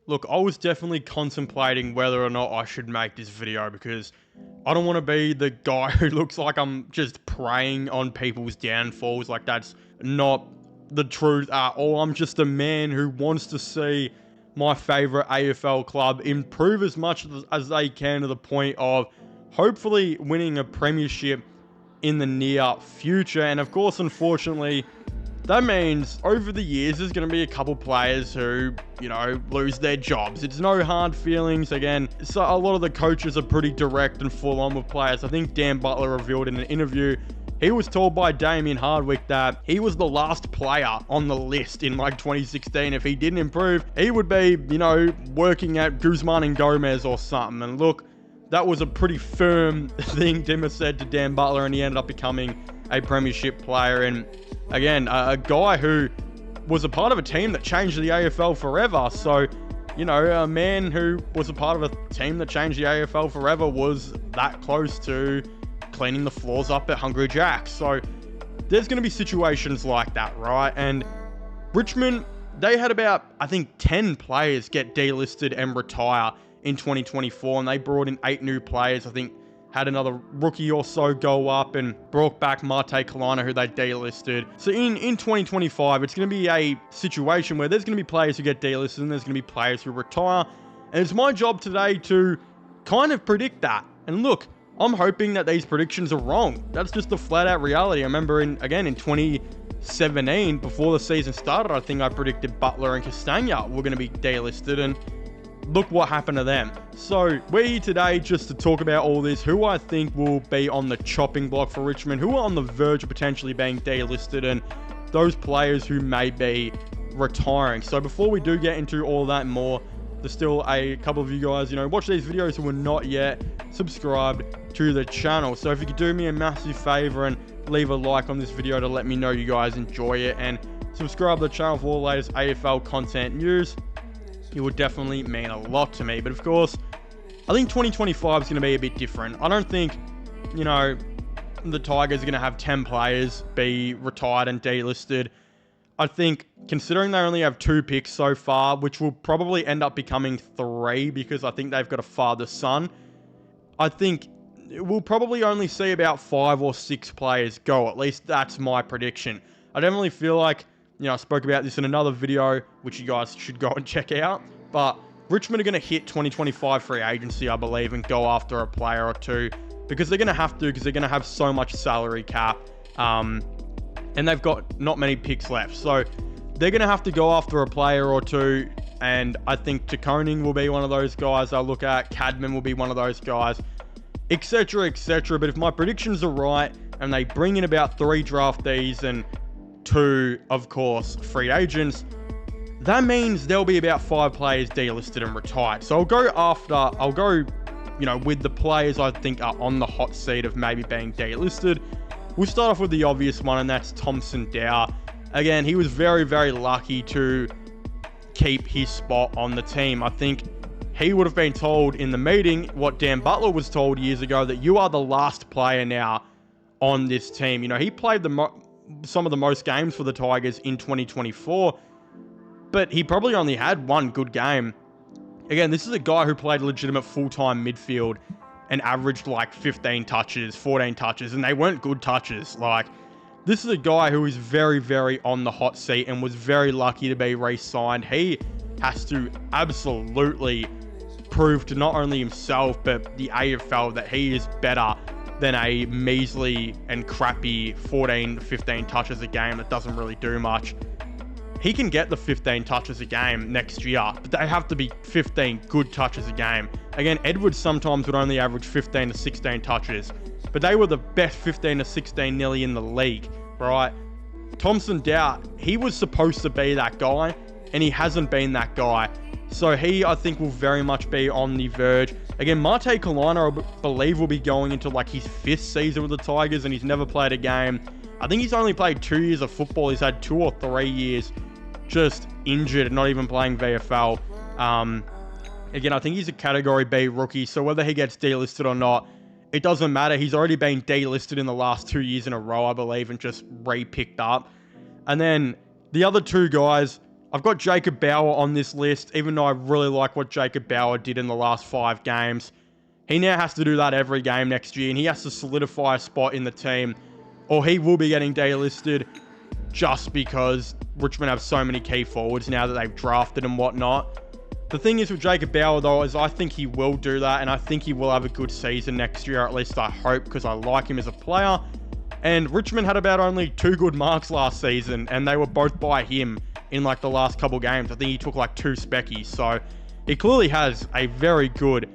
Look, I was definitely contemplating whether or not I should make this video because I don't want to be the guy who looks like I'm just preying on people's downfalls. Like, that's not the truth at all. I'm just a man who wants to see my favourite AFL club improve as much as they can to the point of hopefully winning a premiership in the near future. And of course, unfortunately, that means over the years, there's going to be a couple players who, lose their jobs. It's no hard feelings. Again, so a lot of the coaches are pretty direct and full on with players. I think Dan Butler revealed in an interview, he was told by Damien Hardwick that he was the last player on the list in 2016. If he didn't improve, he would be, working at Guzman and Gomez or something. And look, that was a pretty firm thing Dimmer said to Dan Butler, and he ended up becoming a premiership player. And again, a guy who was a part of a team that changed the AFL forever. So, a man who was a part of a team that changed the AFL forever was that close to cleaning the floors up at Hungry Jack's. So there's going to be situations like that, right? And Richmond, they had about, I think, 10 players get delisted and retire in 2024, and they brought in 8 new players. I think had another rookie or so go up and brought back Mate Kalina, who they delisted. So in 2025, it's going to be a situation where there's going to be players who get delisted and there's going to be players who retire. And it's my job today to kind of predict that. And look, I'm hoping that these predictions are wrong. That's just the flat out reality. I remember in 2017, before the season started, I think I predicted Butler and Castagna were going to be delisted, and look what happened to them. So we're here today just to talk about all this, who I think will be on the chopping block for Richmond, who are on the verge of potentially being delisted, and those players who may be retiring. So before we do get into all that and more, there's still a couple of you guys, watch these videos who are not yet subscribed to the channel. So if you could do me a massive favor and leave a like on this video to let me know you guys enjoy it, and subscribe to the channel for all the latest AFL content news, it would definitely mean a lot to me. But of course, I think 2025 is going to be a bit different. I don't think, the Tigers are going to have 10 players be retired and delisted. I think, considering they only have 2 picks so far, which will probably end up becoming 3 because I think they've got a father-son, I think we'll probably only see about 5 or 6 players go. At least that's my prediction. I definitely feel like, I spoke about this in another video, which you guys should go and check out, but Richmond are going to hit 2025 free agency, I believe, and go after a player or 2, because they're going to have to, because they're going to have so much salary cap, and they've got not many picks left. So they're going to have to go after a player or 2, and I think Takoning will be one of those guys I'll look at. Cadman will be one of those guys, etc., etc. But if my predictions are right, and they bring in about 3 draftees and 2, of course, free agents, that means there'll be about 5 players delisted and retired. So I'll go, with the players I think are on the hot seat of maybe being delisted. We'll start off with the obvious one, and that's Thompson Dow. Again, he was very, very lucky to keep his spot on the team. I think he would have been told in the meeting what Dan Butler was told years ago, that you are the last player now on this team. He played some of the most games for the Tigers in 2024, but he probably only had 1 good game. Again, this is a guy who played legitimate full-time midfield and averaged like 15 touches, 14 touches, and they weren't good touches. Like, this is a guy who is very, very on the hot seat and was very lucky to be re-signed. He has to absolutely prove to not only himself, but the AFL that he is better than a measly and crappy 14, 15 touches a game that doesn't really do much. He can get the 15 touches a game next year, but they have to be 15 good touches a game. Again, Edwards sometimes would only average 15 to 16 touches, but they were the best 15 to 16 nearly in the league, right? Thompson Dow, he was supposed to be that guy, and he hasn't been that guy. So he, I think, will very much be on the verge. Again, Mate Kalina, I believe, will be going into like his 5th season with the Tigers, and he's never played a game. I think he's only played 2 years of football. He's had 2 or 3 years just injured and not even playing VFL. Again, I think he's a Category B rookie, so whether he gets delisted or not, it doesn't matter. He's already been delisted in the last 2 years in a row, I believe, and just re-picked up. And then the other 2 guys, I've got Jacob Bauer on this list, even though I really like what Jacob Bauer did in the last 5 games. He now has to do that every game next year, and he has to solidify a spot in the team, or he will be getting delisted just because Richmond have so many key forwards now that they've drafted and whatnot. The thing is with Jacob Bauer, though, is I think he will do that, and I think he will have a good season next year, at least I hope, because I like him as a player. And Richmond had about only 2 good marks last season, and they were both by him in like the last couple games. I think he took like 2 speckies, so he clearly has a very good,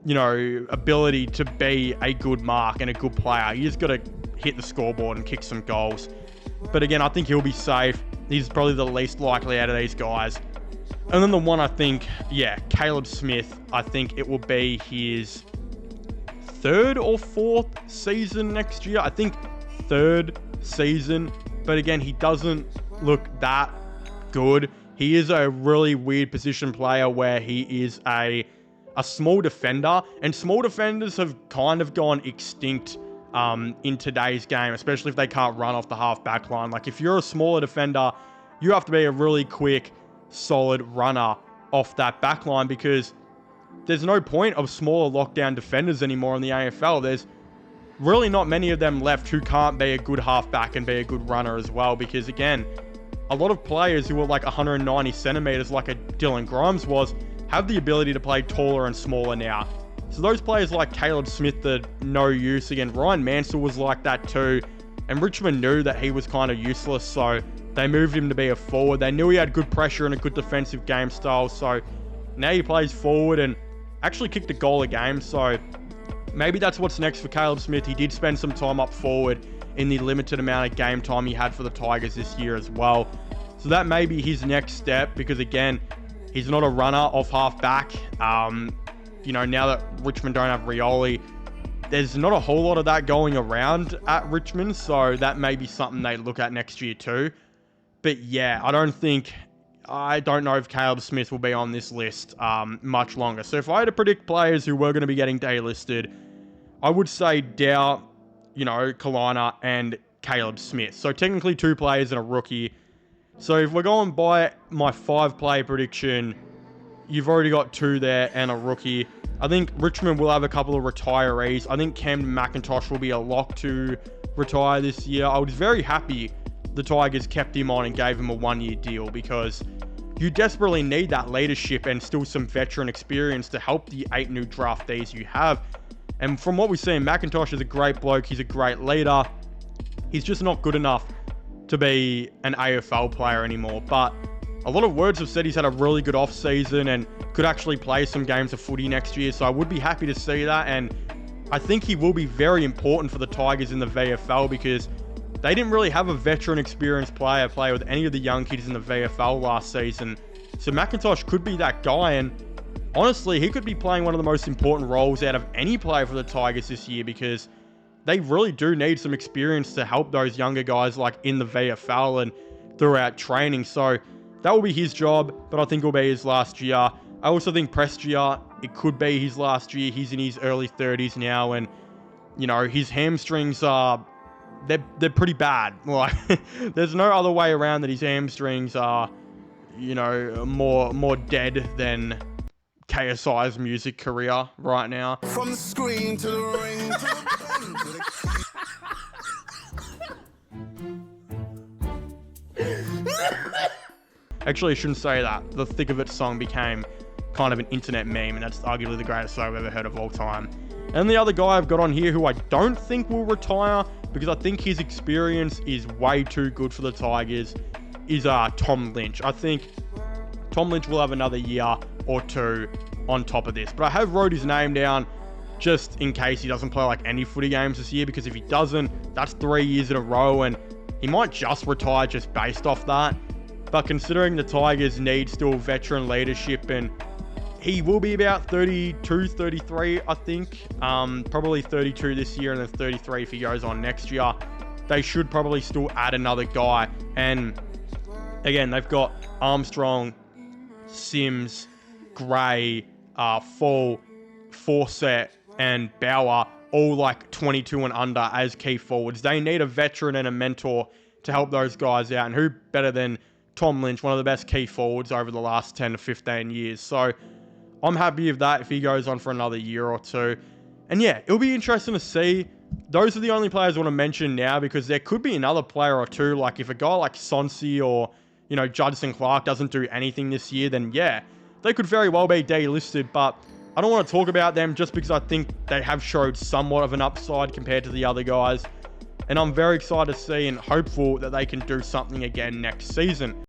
ability to be a good mark and a good player. You just got to hit the scoreboard and kick some goals. But again, I think he'll be safe. He's probably the least likely out of these guys. And then the one I think, Caleb Smith, I think it will be his 3rd or 4th season next year. I think 3rd season. But again, he doesn't look that good. He is a really weird position player where he is a small defender. And small defenders have kind of gone extinct in today's game, especially if they can't run off the half back line. Like if you're a smaller defender, you have to be a really quick, solid runner off that back line, because there's no point of smaller lockdown defenders anymore in the AFL. There's really not many of them left who can't be a good halfback and be a good runner as well, because again, a lot of players who are like 190 centimeters like a Dylan Grimes was, have the ability to play taller and smaller now. So those players like Caleb Smith are no use. Again, Ryan Mansell was like that too, and Richmond knew that he was kind of useless, so they moved him to be a forward. They knew he had good pressure and a good defensive game style, so now he plays forward and actually kicked a goal a game, so maybe that's what's next for Caleb Smith. He did spend some time up forward in the limited amount of game time he had for the Tigers this year as well. So that may be his next step, because again, he's not a runner off half back. Now that Richmond don't have Rioli, there's not a whole lot of that going around at Richmond, so that may be something they look at next year too. But yeah, I don't know if Caleb Smith will be on this list much longer. So if I had to predict players who were going to be getting delisted, I would say Dow, Kalina and Caleb Smith. So technically 2 players and a rookie. So if we're going by my 5-player prediction, you've already got 2 there and a rookie. I think Richmond will have a couple of retirees. I think Camden McIntosh will be a lock to retire this year. I was very happy the Tigers kept him on and gave him a 1-year deal, because you desperately need that leadership and still some veteran experience to help the 8 new draftees you have. And from what we see, McIntosh is a great bloke. He's a great leader. He's just not good enough to be an AFL player anymore. But a lot of words have said he's had a really good off-season and could actually play some games of footy next year. So I would be happy to see that. And I think he will be very important for the Tigers in the VFL, because they didn't really have a veteran experienced player play with any of the young kids in the VFL last season. So McIntosh could be that guy, and honestly, he could be playing one of the most important roles out of any player for the Tigers this year, because they really do need some experience to help those younger guys like in the VFL and throughout training. So that will be his job, but I think it'll be his last year. I also think Prestia, it could be his last year. He's in his early 30s now, and his hamstrings are they're pretty bad. Like there's no other way around that his hamstrings are, more dead than KSI's music career right now. From the screen to the ring to the Actually, I shouldn't say that. The Thick of It song became kind of an internet meme, and that's arguably the greatest song I've ever heard of all time. And the other guy I've got on here who I don't think will retire, because I think his experience is way too good for the Tigers, is Tom Lynch. I think Tom Lynch will have another year or 2 on top of this. But I have wrote his name down just in case he doesn't play like any footy games this year, because if he doesn't, that's 3 years in a row, and he might just retire just based off that. But considering the Tigers need still veteran leadership, and he will be about 32, 33, I think. Probably 32 this year and then 33 if he goes on next year. They should probably still add another guy. And again, they've got Armstrong, Sims, Gray, Fall, Fawcett, and Bauer, all like 22 and under as key forwards. They need a veteran and a mentor to help those guys out. And who better than Tom Lynch, one of the best key forwards over the last 10 to 15 years. So I'm happy with that if he goes on for another year or two. And yeah, it'll be interesting to see. Those are the only players I want to mention now, because there could be another player or two. Like if a guy like Sonsi or, Judson Clark doesn't do anything this year, then yeah, they could very well be delisted. But I don't want to talk about them just because I think they have showed somewhat of an upside compared to the other guys. And I'm very excited to see and hopeful that they can do something again next season.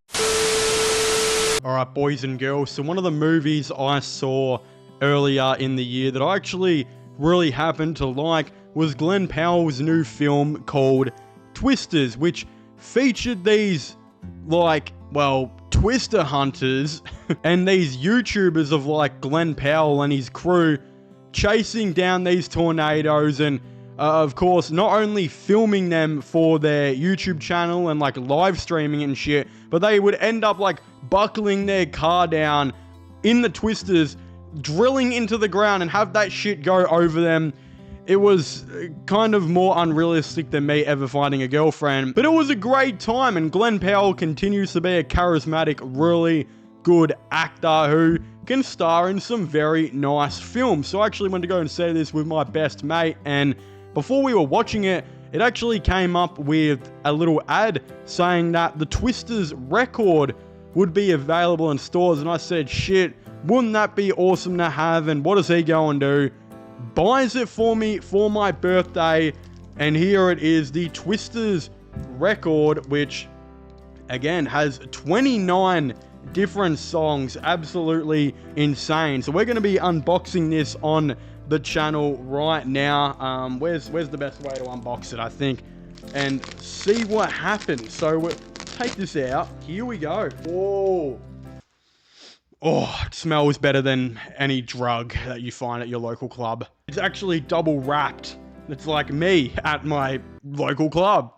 Alright, boys and girls, so one of the movies I saw earlier in the year that I actually really happened to like was Glenn Powell's new film called Twisters, which featured these, Twister hunters and these YouTubers of Glenn Powell and his crew chasing down these tornadoes and of course, not only filming them for their YouTube channel and live streaming and shit, but they would end up buckling their car down in the twisters, drilling into the ground and have that shit go over them. It was kind of more unrealistic than me ever finding a girlfriend, but it was a great time, and Glenn Powell continues to be a charismatic, really good actor who can star in some very nice films. So I actually went to go and see this with my best mate, and before we were watching it, it actually came up with a little ad saying that the Twisters record would be available in stores, and I said, shit, wouldn't that be awesome to have? And what does he go and do? Buys it for me for my birthday, and here it is, the Twisters record, which again has 29 different songs. Absolutely insane. So we're going to be unboxing this on the channel right now. Where's the best way to unbox it, I think, and see what happens. So we'll take this out. Here we go. Whoa. Oh, it smells better than any drug that you find at your local club. It's actually double wrapped. It's like me at my local club.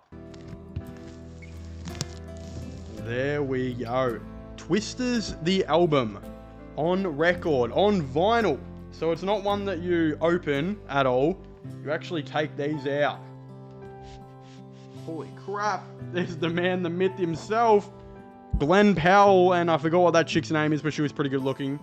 There we go. Twisters, the album, on record, on vinyl. So it's not one that you open at all. You actually take these out. Holy crap. There's the man, the myth himself. Glenn Powell, and I forgot what that chick's name is, but she was pretty good looking.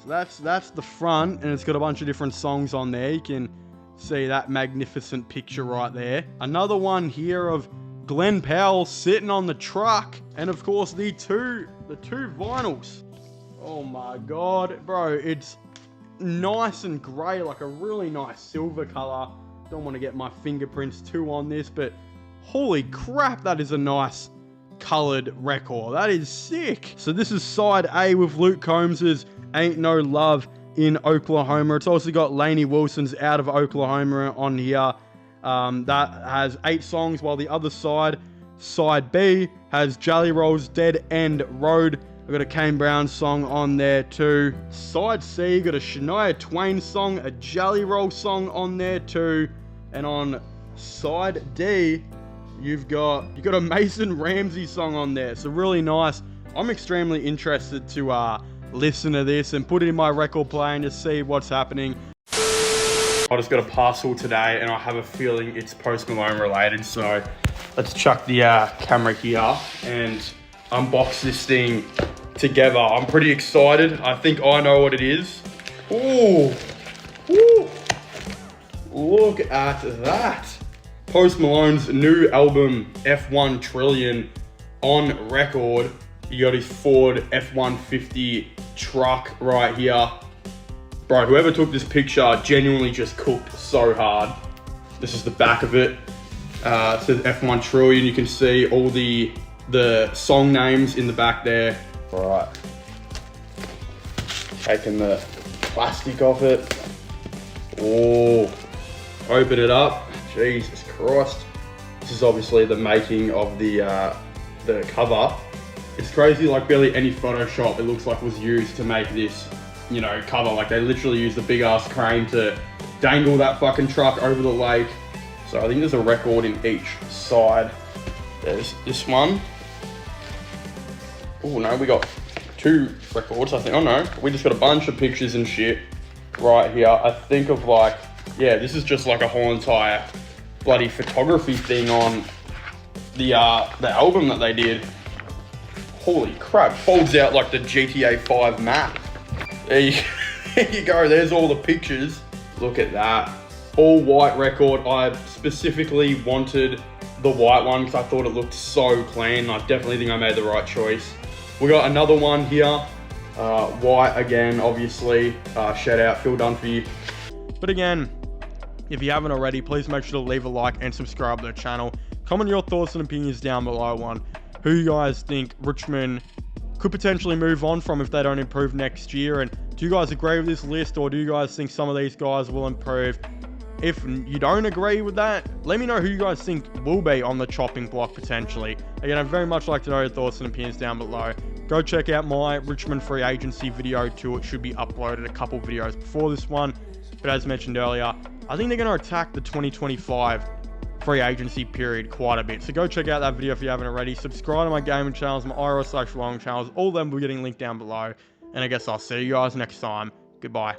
So that's the front, and it's got a bunch of different songs on there. You can see that magnificent picture right there. Another one here of Glenn Powell sitting on the truck, and of course the two vinyls. Oh my god, bro, it's nice and grey, like a really nice silver color. Don't want to get my fingerprints too on this, but holy crap, that is a nice colored record. That is sick. So this is side A with Luke Combs's Ain't No Love in Oklahoma. It's also got Lainey Wilson's Out of Oklahoma on here. That has 8 songs, while the other side, side B, has Jelly Roll's Dead End Road. I've got a Kane Brown song on there too. Side C, got a Shania Twain song, a Jelly Roll song on there too. And on side D, you've got a Mason Ramsey song on there. So really nice. I'm extremely interested to listen to this and put it in my record player and just see what's happening. I just got a parcel today, and I have a feeling it's Post Malone related. So let's chuck the camera here and unbox this thing together. I'm pretty excited. I think I know what it is. Ooh. Ooh. Look at that. Post Malone's new album, F1 Trillion, on record. You got his Ford F-150 truck right here. Bro, whoever took this picture genuinely just cooked so hard. This is the back of it. It says F1 Trillion. You can see all the song names in the back there. All right. Taking the plastic off it. Oh, open it up. Jesus Christ. This is obviously the making of the cover. It's crazy, like barely any Photoshop it looks like was used to make this, cover. Like they literally used a big ass crane to dangle that fucking truck over the lake. So I think there's a record in each side. There's this one. Oh no, we got 2 records, I think. Oh no, we just got a bunch of pictures and shit right here. I think of this is just like a whole entire bloody photography thing on the album that they did. Holy crap, folds out like the GTA 5 map. There you, there you go, there's all the pictures. Look at that. All white record. I specifically wanted the white one because I thought it looked so clean. I definitely think I made the right choice. We got another one here. White again, obviously. Shout out, Phil Dunphy. But again, if you haven't already, please make sure to leave a like and subscribe to the channel. Comment your thoughts and opinions down below on who you guys think Richmond could potentially move on from if they don't improve next year. And do you guys agree with this list, or do you guys think some of these guys will improve? If you don't agree with that, let me know who you guys think will be on the chopping block potentially. Again, I'd very much like to know your thoughts and opinions down below. Go check out my Richmond free agency video too. It should be uploaded a couple videos before this one. But as mentioned earlier, I think they're going to attack the 2025 free agency period quite a bit. So go check out that video if you haven't already. Subscribe to my gaming channels, my IRL/long channels. All of them will be getting linked down below. And I guess I'll see you guys next time. Goodbye.